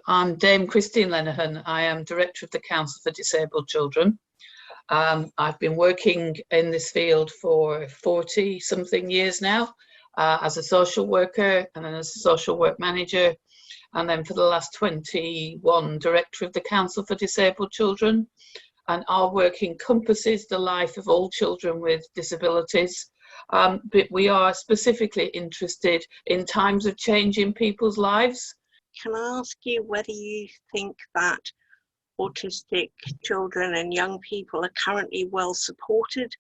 I'm Dame Christine Lenehan. I am Director of the Council for Disabled Children. I've been working in this field for 40-something years now as a social worker and then as a social work manager, and then for the last 21, Director of the Council for Disabled Children. And our work encompasses the life of all children with disabilities. But we are specifically interested in times of change in people's lives. Can I ask you whether you think that autistic children and young people are currently well supported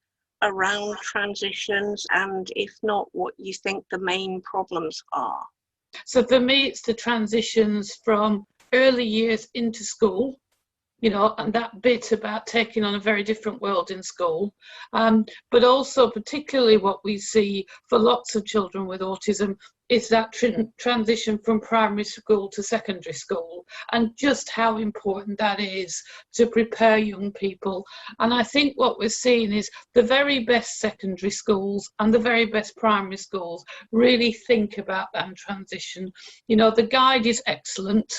around transitions, and if not, what you think the main problems are? So for me, it's the transitions from early years into school, you know, and that bit about taking on a very different world in school, but also particularly what we see for lots of children with autism is that transition from primary school to secondary school, and just how important that is to prepare young people. And I think what we're seeing is the very best secondary schools and the very best primary schools really think about that transition. You know, the guide is excellent,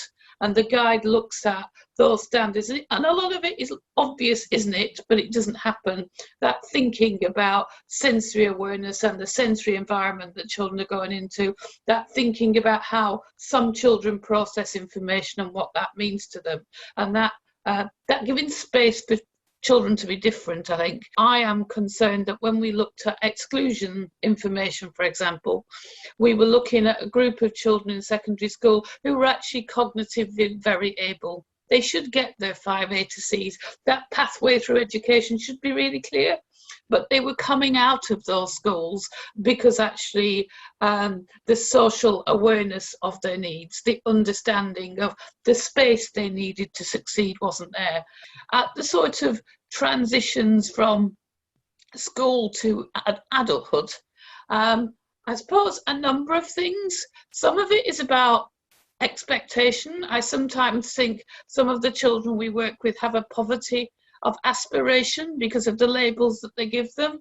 and the guide looks at those standards, and a lot of it is obvious, isn't it? But it doesn't happen. That thinking about sensory awareness and the sensory environment that children are going into, that thinking about how some children process information and what that means to them, and that giving space for children to be different. I think I am concerned that when we looked at exclusion information, for example, we were looking at a group of children in secondary school who were actually cognitively very able. They should get their 5 A to C's. That pathway through education should be really clear. But they were coming out of those schools because actually the social awareness of their needs, the understanding of the space they needed to succeed wasn't there. The sort of transitions from school to adulthood, I suppose a number of things. Some of it is about expectation. I sometimes think some of the children we work with have a poverty of aspiration because of the labels that they give them.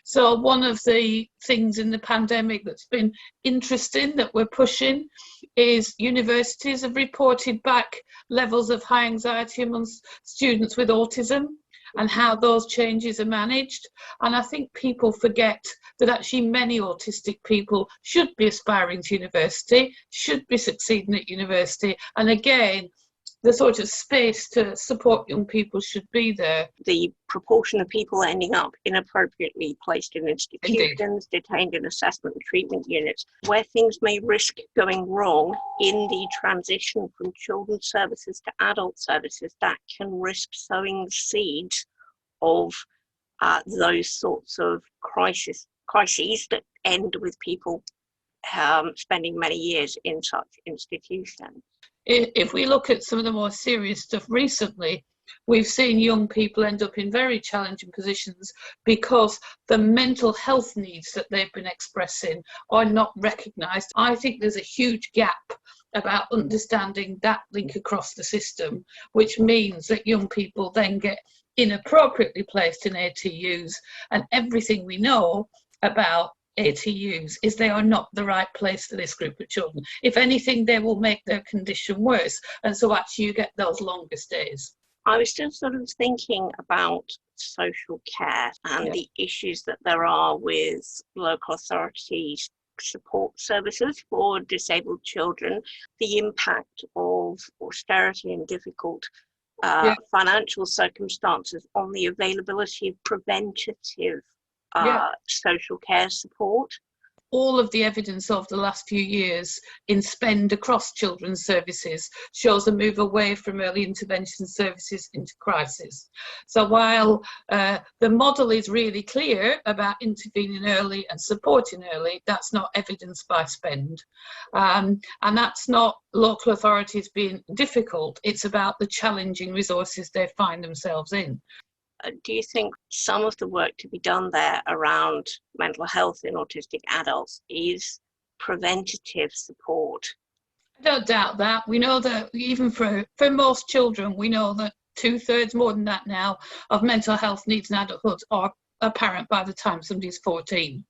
So one of the things in the pandemic that's been interesting that we're pushing is universities have reported back levels of high anxiety amongst students with autism and how those changes are managed. And I think people forget that actually many autistic people should be aspiring to university, should be succeeding at university. And again, the sort of space to support young people should be there. The proportion of people ending up inappropriately placed in institutions, Indeed. detained in assessment and treatment units, where things may risk going wrong in the transition from children's services to adult services, that can risk sowing the seeds of those sorts of crises that end with people spending many years in such institutions. If we look at some of the more serious stuff recently, we've seen young people end up in very challenging positions because the mental health needs that they've been expressing are not recognised. I think there's a huge gap about understanding that link across the system, which means that young people then get inappropriately placed in ATUs, and everything we know about ATUs is they are not the right place for this group of children. If anything, they will make their condition worse, and so actually you get those longer stays. I was just sort of thinking about social care and the issues that there are with local authorities' support services for disabled children, the impact of austerity and difficult financial circumstances on the availability of preventative social care support. All of the evidence of the last few years in spend across children's services shows a move away from early intervention services into crisis. So while the model is really clear about intervening early and supporting early, that's not evidenced by spend. And that's not local authorities being difficult, it's about the challenging resources they find themselves in. Do you think some of the work to be done there around mental health in autistic adults is preventative support? I don't doubt that. We know that even for most children, we know that 2/3, more than that now, of mental health needs in adulthood are apparent by the time somebody's 14.